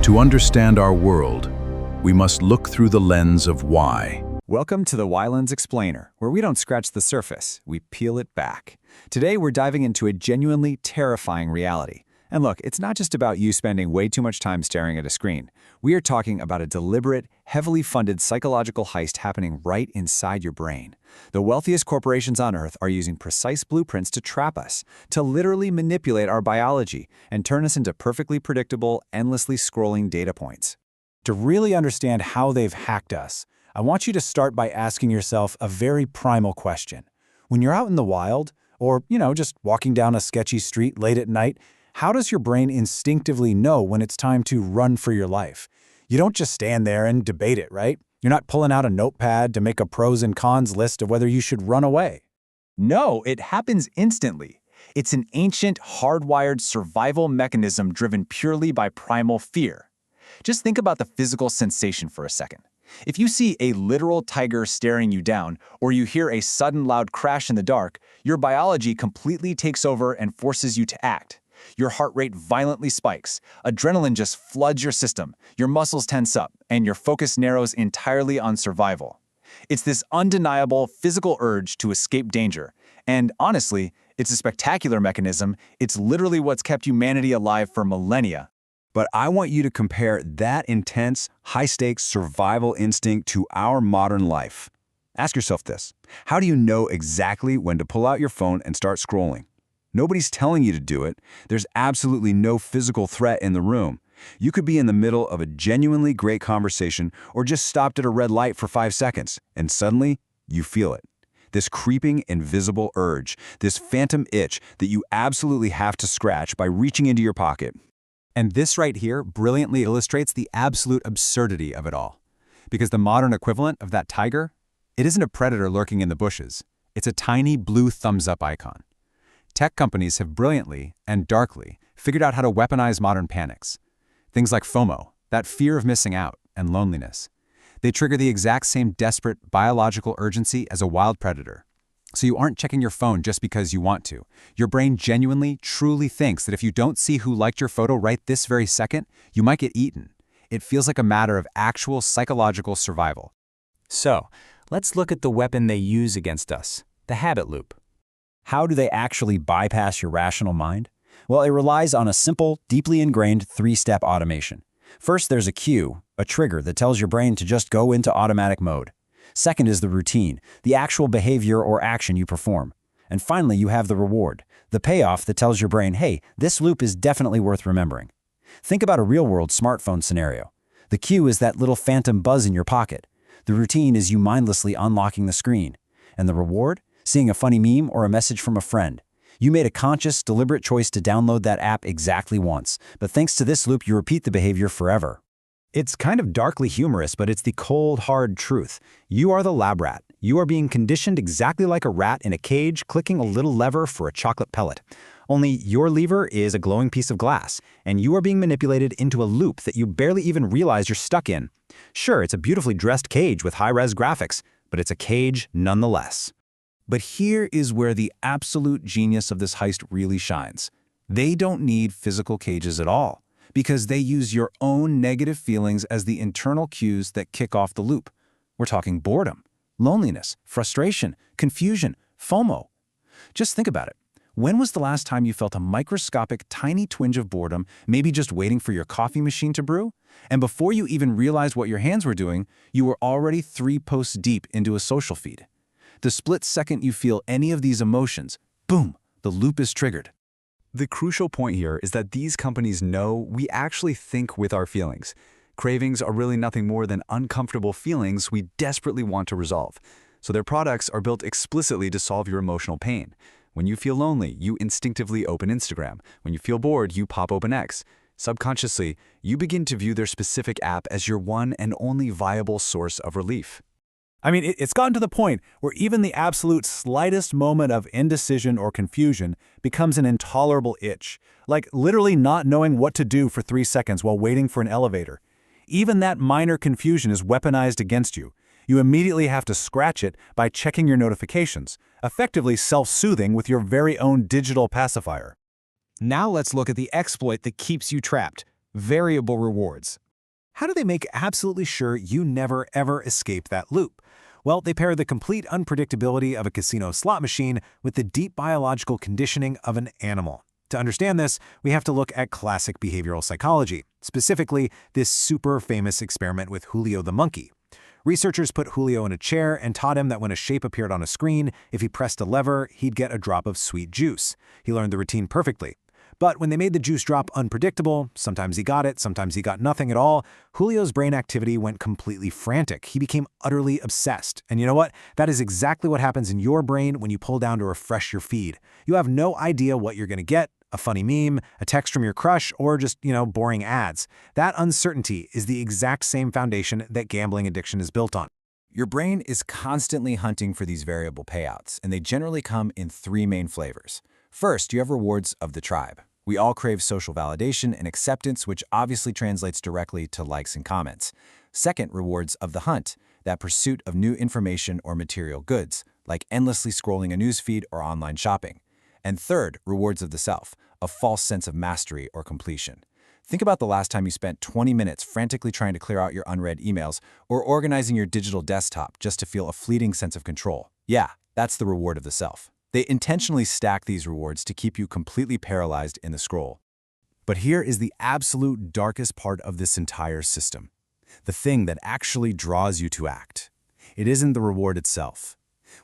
To understand our world, we must look through the lens of why. Welcome to the WhyLens Explainer, where we don't scratch the surface, we peel it back. Today, we're diving into a genuinely terrifying reality. And look, it's not just about you spending way too much time staring at a screen. We are talking about a deliberate, heavily funded psychological heist happening right inside your brain. The wealthiest corporations on Earth are using precise blueprints to trap us, to literally manipulate our biology and turn us into perfectly predictable, endlessly scrolling data points. To really understand how they've hacked us, I want you to start by asking yourself a very primal question. When you're out in the wild, or, just walking down a sketchy street late at night, how does your brain instinctively know when it's time to run for your life? You don't just stand there and debate it, right? You're not pulling out a notepad to make a pros and cons list of whether you should run away. No, it happens instantly. It's an ancient, hardwired survival mechanism driven purely by primal fear. Just think about the physical sensation for a second. If you see a literal tiger staring you down, or you hear a sudden loud crash in the dark, your biology completely takes over and forces you to act. Your heart rate violently spikes, adrenaline just floods your system, your muscles tense up, and your focus narrows entirely on survival. It's this undeniable physical urge to escape danger. And honestly, it's a spectacular mechanism. It's literally what's kept humanity alive for millennia. But I want you to compare that intense, high-stakes survival instinct to our modern life. Ask yourself this: how do you know exactly when to pull out your phone and start scrolling? Nobody's telling you to do it. There's absolutely no physical threat in the room. You could be in the middle of a genuinely great conversation or just stopped at a red light for 5 seconds, and suddenly, you feel it. This creeping, invisible urge, this phantom itch that you absolutely have to scratch by reaching into your pocket. And this right here brilliantly illustrates the absolute absurdity of it all. Because the modern equivalent of that tiger, it isn't a predator lurking in the bushes. It's a tiny blue thumbs-up icon. Tech companies have brilliantly and darkly figured out how to weaponize modern panics. Things like FOMO, that fear of missing out, and loneliness. They trigger the exact same desperate biological urgency as a wild predator. So you aren't checking your phone just because you want to. Your brain genuinely, truly thinks that if you don't see who liked your photo right this very second, you might get eaten. It feels like a matter of actual psychological survival. So, let's look at the weapon they use against us, the habit loop. How do they actually bypass your rational mind? Well, it relies on a simple, deeply ingrained three-step automation. First, there's a cue, a trigger that tells your brain to just go into automatic mode. Second is the routine, the actual behavior or action you perform. And finally, you have the reward, the payoff that tells your brain, hey, this loop is definitely worth remembering. Think about a real-world smartphone scenario. The cue is that little phantom buzz in your pocket. The routine is you mindlessly unlocking the screen. And the reward? Seeing a funny meme or a message from a friend. You made a conscious, deliberate choice to download that app exactly once, but thanks to this loop, you repeat the behavior forever. It's kind of darkly humorous, but it's the cold, hard truth. You are the lab rat. You are being conditioned exactly like a rat in a cage, clicking a little lever for a chocolate pellet. Only your lever is a glowing piece of glass, and you are being manipulated into a loop that you barely even realize you're stuck in. Sure, it's a beautifully dressed cage with high-res graphics, but it's a cage nonetheless. But here is where the absolute genius of this heist really shines. They don't need physical cages at all, because they use your own negative feelings as the internal cues that kick off the loop. We're talking boredom, loneliness, frustration, confusion, FOMO. Just think about it. When was the last time you felt a microscopic, tiny twinge of boredom, maybe just waiting for your coffee machine to brew? And before you even realized what your hands were doing, you were already 3 posts deep into a social feed. The split second you feel any of these emotions, boom, the loop is triggered. The crucial point here is that these companies know we actually think with our feelings. Cravings are really nothing more than uncomfortable feelings we desperately want to resolve. So their products are built explicitly to solve your emotional pain. When you feel lonely, you instinctively open Instagram. When you feel bored, you pop open X. Subconsciously, you begin to view their specific app as your one and only viable source of relief. I mean, it's gotten to the point where even the absolute slightest moment of indecision or confusion becomes an intolerable itch, like literally not knowing what to do for 3 seconds while waiting for an elevator. Even that minor confusion is weaponized against you. You immediately have to scratch it by checking your notifications, effectively self-soothing with your very own digital pacifier. Now let's look at the exploit that keeps you trapped: variable rewards. How do they make absolutely sure you never ever escape that loop? Well, they pair the complete unpredictability of a casino slot machine with the deep biological conditioning of an animal. To understand this, we have to look at classic behavioral psychology, specifically this super famous experiment with Julio the monkey. Researchers put Julio in a chair and taught him that when a shape appeared on a screen, if he pressed a lever, he'd get a drop of sweet juice. He learned the routine perfectly. But when they made the juice drop unpredictable, sometimes he got it, sometimes he got nothing at all, Julio's brain activity went completely frantic. He became utterly obsessed. And you know what? That is exactly what happens in your brain when you pull down to refresh your feed. You have no idea what you're going to get, a funny meme, a text from your crush, or just, boring ads. That uncertainty is the exact same foundation that gambling addiction is built on. Your brain is constantly hunting for these variable payouts, and they generally come in three main flavors. First, you have rewards of the tribe. We all crave social validation and acceptance, which obviously translates directly to likes and comments. Second, rewards of the hunt, that pursuit of new information or material goods, like endlessly scrolling a newsfeed or online shopping. And third, rewards of the self, a false sense of mastery or completion. Think about the last time you spent 20 minutes frantically trying to clear out your unread emails or organizing your digital desktop just to feel a fleeting sense of control. Yeah, that's the reward of the self. They intentionally stack these rewards to keep you completely paralyzed in the scroll. But here is the absolute darkest part of this entire system. The thing that actually draws you to act. It isn't the reward itself.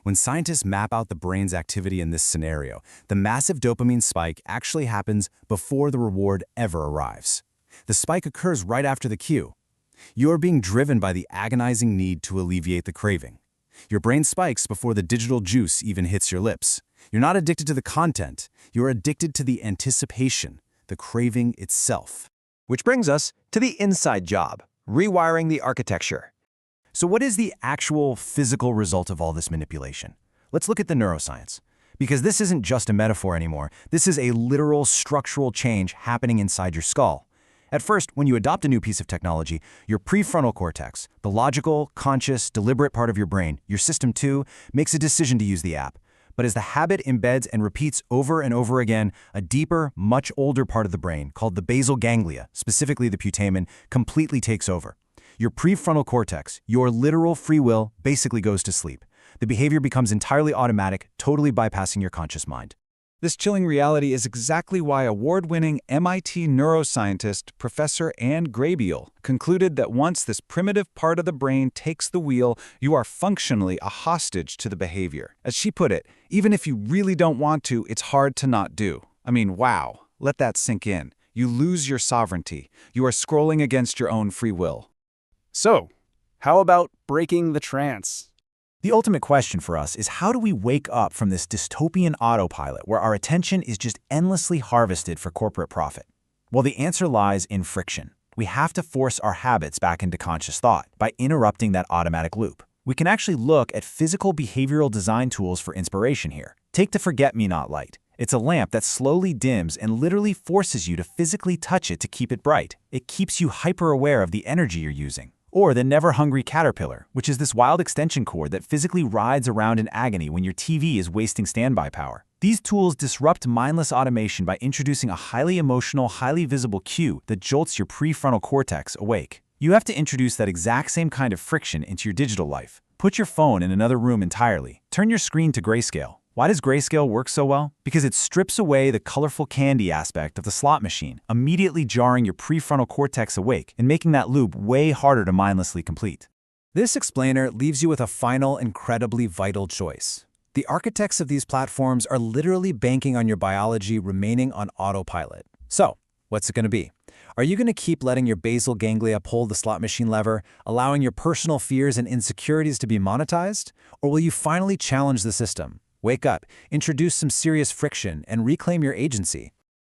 When scientists map out the brain's activity in this scenario, the massive dopamine spike actually happens before the reward ever arrives. The spike occurs right after the cue. You are being driven by the agonizing need to alleviate the craving. Your brain spikes before the digital juice even hits your lips. You're not addicted to the content. You're addicted to the anticipation, the craving itself. Which brings us to the inside job, rewiring the architecture. So what is the actual physical result of all this manipulation? Let's look at the neuroscience. Because this isn't just a metaphor anymore. This is a literal structural change happening inside your skull. At first, when you adopt a new piece of technology, your prefrontal cortex, the logical, conscious, deliberate part of your brain, your system 2, makes a decision to use the app. But as the habit embeds and repeats over and over again, a deeper, much older part of the brain, called the basal ganglia, specifically the putamen, completely takes over. Your prefrontal cortex, your literal free will, basically goes to sleep. The behavior becomes entirely automatic, totally bypassing your conscious mind. This chilling reality is exactly why award-winning MIT neuroscientist Professor Anne Graybiel concluded that once this primitive part of the brain takes the wheel, you are functionally a hostage to the behavior. As she put it, even if you really don't want to, it's hard to not do. I mean, wow, let that sink in. You lose your sovereignty. You are scrolling against your own free will. So, how about breaking the trance? The ultimate question for us is, how do we wake up from this dystopian autopilot where our attention is just endlessly harvested for corporate profit? Well, the answer lies in friction. We have to force our habits back into conscious thought by interrupting that automatic loop. We can actually look at physical behavioral design tools for inspiration here. Take the forget-me-not light. It's a lamp that slowly dims and literally forces you to physically touch it to keep it bright. It keeps you hyper-aware of the energy you're using. Or the never-hungry caterpillar, which is this wild extension cord that physically rides around in agony when your TV is wasting standby power. These tools disrupt mindless automation by introducing a highly emotional, highly visible cue that jolts your prefrontal cortex awake. You have to introduce that exact same kind of friction into your digital life. Put your phone in another room entirely. Turn your screen to grayscale. Why does grayscale work so well? Because it strips away the colorful candy aspect of the slot machine, immediately jarring your prefrontal cortex awake and making that loop way harder to mindlessly complete. This explainer leaves you with a final, incredibly vital choice. The architects of these platforms are literally banking on your biology remaining on autopilot. So, what's it going to be? Are you going to keep letting your basal ganglia pull the slot machine lever, allowing your personal fears and insecurities to be monetized? Or will you finally challenge the system? Wake up, introduce some serious friction, and reclaim your agency.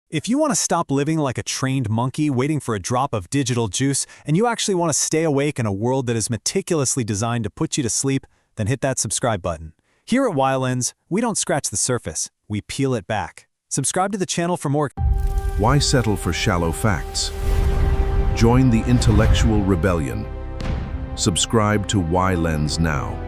If you want to stop living like a trained monkey waiting for a drop of digital juice, and you actually want to stay awake in a world that is meticulously designed to put you to sleep, then hit that subscribe button. Here at WhyLens, we don't scratch the surface, we peel it back. Subscribe to the channel for more. Why settle for shallow facts? Join the intellectual rebellion. Subscribe to WhyLens now.